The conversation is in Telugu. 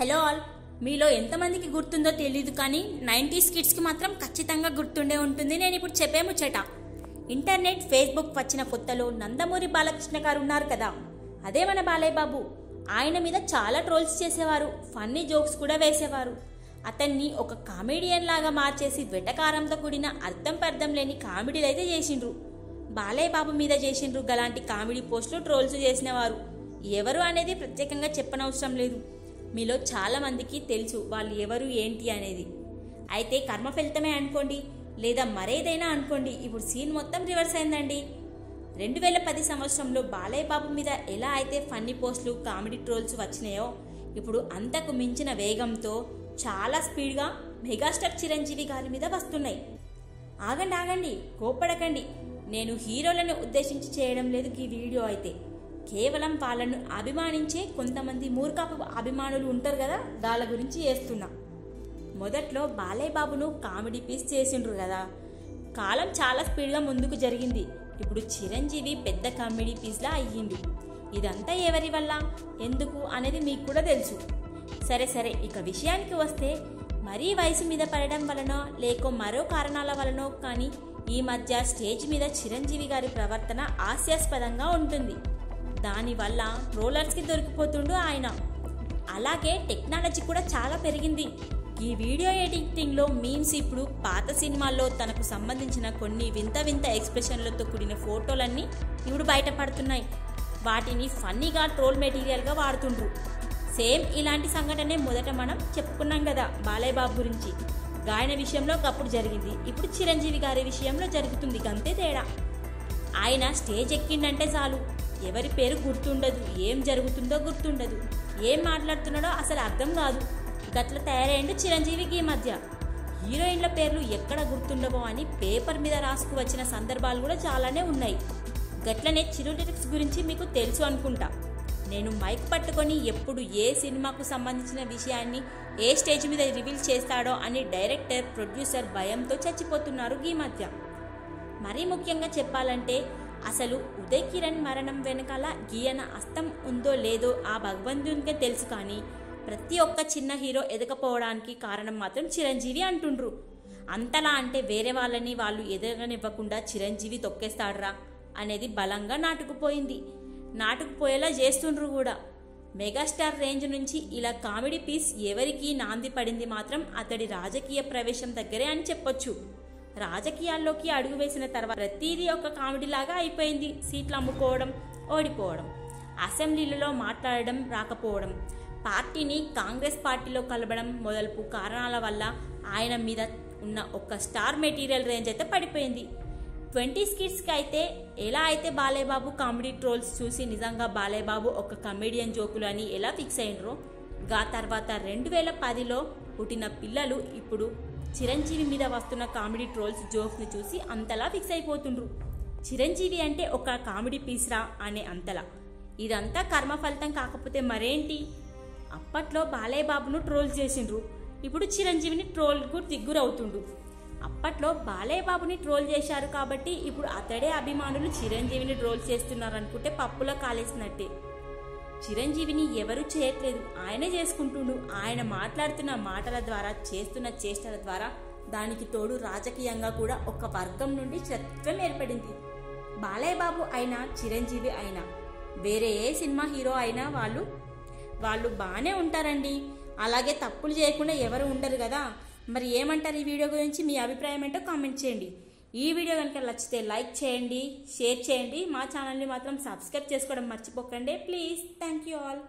హలో ఆల్, మీలో ఎంతమందికి గుర్తుందో తెలియదు కానీ 90s కిడ్స్కి మాత్రం ఖచ్చితంగా గుర్తుండే ఉంటుంది. నేను ఇప్పుడు చెప్పే ముచ్చట. ఇంటర్నెట్, ఫేస్బుక్ వచ్చిన కొత్తలో నందమూరి బాలకృష్ణ గారు ఉన్నారు కదా, అదే మన బాలయ్య బాబు. ఆయన మీద చాలా ట్రోల్స్ చేసేవారు, ఫన్నీ జోక్స్ కూడా వేసేవారు. అతన్ని ఒక కామెడియన్ లాగా మార్చేసి వెటకారంతో కూడిన అర్థం పర్థం లేని కామెడీలు అయితే చేసిండ్రు. బాలయ్య బాబు మీద చేసిండ్రు గలాంటి కామెడీ పోస్టులు ట్రోల్స్ చేసినవారు ఎవరు అనేది ప్రత్యేకంగా చెప్పనవసరం లేదు. మీలో చాలా మందికి తెలుసు వాళ్ళు ఎవరు ఏంటి అనేది. అయితే కర్మ ఫలితమే అనుకోండి, లేదా మరేదైనా అనుకోండి, ఇప్పుడు సీన్ మొత్తం రివర్స్ అయిందండి. 2010 సంవత్సరంలో బాలయ్య బాబు మీద ఎలా అయితే ఫన్నీ పోస్టులు, కామెడీ ట్రోల్స్ వచ్చినాయో, ఇప్పుడు అంతకు మించిన వేగంతో చాలా స్పీడ్గా మెగాస్టార్ చిరంజీవి గారి మీద వస్తున్నాయి. ఆగండి, కోపడకండి. నేను హీరోలను ఉద్దేశించి చేయడం లేదు ఈ వీడియో అయితే. కేవలం వాళ్ళను అభిమానించే కొంతమంది మూర్ఖపు అభిమానులు ఉంటారు కదా, వాళ్ళ గురించి చేస్తున్నా. మొదట్లో బాలయ్య బాబును కామెడీ పీస్ చేసిండ్రు కదా, కాలం చాలా స్పీడ్గా ముందుకు జరిగింది. ఇప్పుడు చిరంజీవి పెద్ద కామెడీ పీస్లా అయ్యింది. ఇదంతా ఎవరి వల్ల, ఎందుకు అనేది మీకు కూడా తెలుసు. సరే ఇక విషయానికి వస్తే, మరీ వయసు మీద పడడం వలనో లేక మరో కారణాల వలనో కానీ ఈ మధ్య స్టేజ్ మీద చిరంజీవి గారి ప్రవర్తన హాస్యాస్పదంగా ఉంటుంది. దానివల్ల ట్రోలర్స్కి దొరికిపోతుండు ఆయన. అలాగే టెక్నాలజీ కూడా చాలా పెరిగింది. ఈ వీడియో ఎడిటింగ్లో మీమ్స్ ఇప్పుడు పాత సినిమాల్లో తనకు సంబంధించిన కొన్ని వింత ఎక్స్ప్రెషన్లతో కూడిన ఫోటోలన్నీ ఇప్పుడు బయటపడుతున్నాయి. వాటిని ఫన్నీగా ట్రోల్ మెటీరియల్గా వాడుతుండ్రు. సేమ్ ఇలాంటి సంఘటనే మొదట మనం చెప్పుకున్నాం కదా బాలయ్య బాబు గురించి. గాయన విషయంలో ఒకప్పుడు జరిగింది, ఇప్పుడు చిరంజీవి గారి విషయంలో జరుగుతుంది. గంతే తేడా. ఆయన స్టేజ్ ఎక్కిండంటే చాలు ఎవరి పేరు గుర్తుండదు, ఏం జరుగుతుందో గుర్తుండదు, ఏం మాట్లాడుతున్నాడో అసలు అర్థం కాదు. గట్ల తయారైండు చిరంజీవికి ఈ మధ్య. హీరోయిన్ల పేర్లు ఎక్కడ గుర్తుండవో అని పేపర్ మీద రాసుకు వచ్చిన సందర్భాలు కూడా చాలానే ఉన్నాయి. గట్లనే చిరు లిరిక్స్ గురించి మీకు తెలుసు అనుకుంటా. నేను మైక్ పట్టుకొని ఎప్పుడు ఏ సినిమాకు సంబంధించిన విషయాన్ని ఏ స్టేజ్ మీద రివీల్ చేస్తాడో అని డైరెక్టర్, ప్రొడ్యూసర్ భయంతో చచ్చిపోతున్నారు ఈ మధ్య. మరీ ముఖ్యంగా చెప్పాలంటే అసలు ఉదయ్ కిరణ్ మరణం వెనకాల గీయన అస్తం ఉందో లేదో ఆ భగవంతునికే తెలుసు. కానీ ప్రతి ఒక్క చిన్న హీరో ఎదగపోవడానికి కారణం మాత్రం చిరంజీవి అంటుండ్రు. అంతలా అంటే వేరే వాళ్ళని వాళ్ళు ఎదగనివ్వకుండా చిరంజీవి తొక్కేస్తాడ్రా అనేది బలంగా నాటుకుపోయేలా చేస్తుండ్రు కూడా. మెగాస్టార్ రేంజ్ నుంచి ఇలా కామెడీ పీస్ ఎవరికి నాంది పడింది మాత్రం అతడి రాజకీయ ప్రవేశం దగ్గరే అని చెప్పొచ్చు. రాజకీయాల్లోకి అడుగు వేసిన తర్వాత ప్రతిదీ ఒక కామెడీ లాగా అయిపోయింది. సీట్లు అమ్ముకోవడం, ఓడిపోవడం, అసెంబ్లీలలో మాట్లాడడం రాకపోవడం, పార్టీని కాంగ్రెస్ పార్టీలో కలపడం మొదలపు కారణాల వల్ల ఆయన మీద ఉన్న ఒక స్టార్ మెటీరియల్ రేంజ్ అయితే పడిపోయింది. 20s కిడ్స్కి అయితే ఎలా అయితే బాలయ్య బాబు కామెడీ ట్రోల్స్ చూసి నిజంగా బాలయ్య బాబు ఒక కమెడియన్ జోకులు అని ఎలా ఫిక్స్ అయినరో, గా తర్వాత 2010లో పుట్టిన పిల్లలు ఇప్పుడు చిరంజీవి మీద వస్తున్న కామెడీ ట్రోల్స్ జోక్స్ని చూసి అంతలా ఫిక్స్ అయిపోతుండ్రు. చిరంజీవి అంటే ఒక కామెడీ పీస్రా అనే అంతలా. ఇదంతా కర్మ ఫలితం కాకపోతే మరేంటి? అప్పట్లో బాలయ్య బాబును ట్రోల్స్ చేసిండ్రు, ఇప్పుడు చిరంజీవిని ట్రోల్కు దిగ్గురవుతుండు. అప్పట్లో బాలయ్య బాబుని ట్రోల్ చేశారు కాబట్టి ఇప్పుడు అతడే అభిమానులు చిరంజీవిని ట్రోల్ చేస్తున్నారు అనుకుంటే పప్పులో కాలేసినట్టే. చిరంజీవిని ఎవరు చేయట్లేదు, ఆయనే చేసుకుంటుండు. ఆయన మాట్లాడుతున్న మాటల ద్వారా, చేస్తున్న చేష్టల ద్వారా, దానికి తోడు రాజకీయంగా కూడా ఒక వర్గం నుండి శత్రుత్వం ఏర్పడింది. బాలయ్య బాబు అయినా, చిరంజీవి అయినా, వేరే ఏ సినిమా హీరో అయినా వాళ్ళు బాగానే ఉంటారండి. అలాగే తప్పులు చేయకుండా ఎవరు ఉండరు కదా. మరి ఏమంటారు ఈ వీడియో గురించి? మీ అభిప్రాయం ఏంటో కామెంట్ చేయండి. ఈ వీడియో కనుక నచ్చితే లైక్ చేయండి, షేర్ చేయండి. మా ఛానల్ని మాత్రం సబ్స్క్రైబ్ చేసుకోవడం మర్చిపోకండి ప్లీజ్. Thank you all.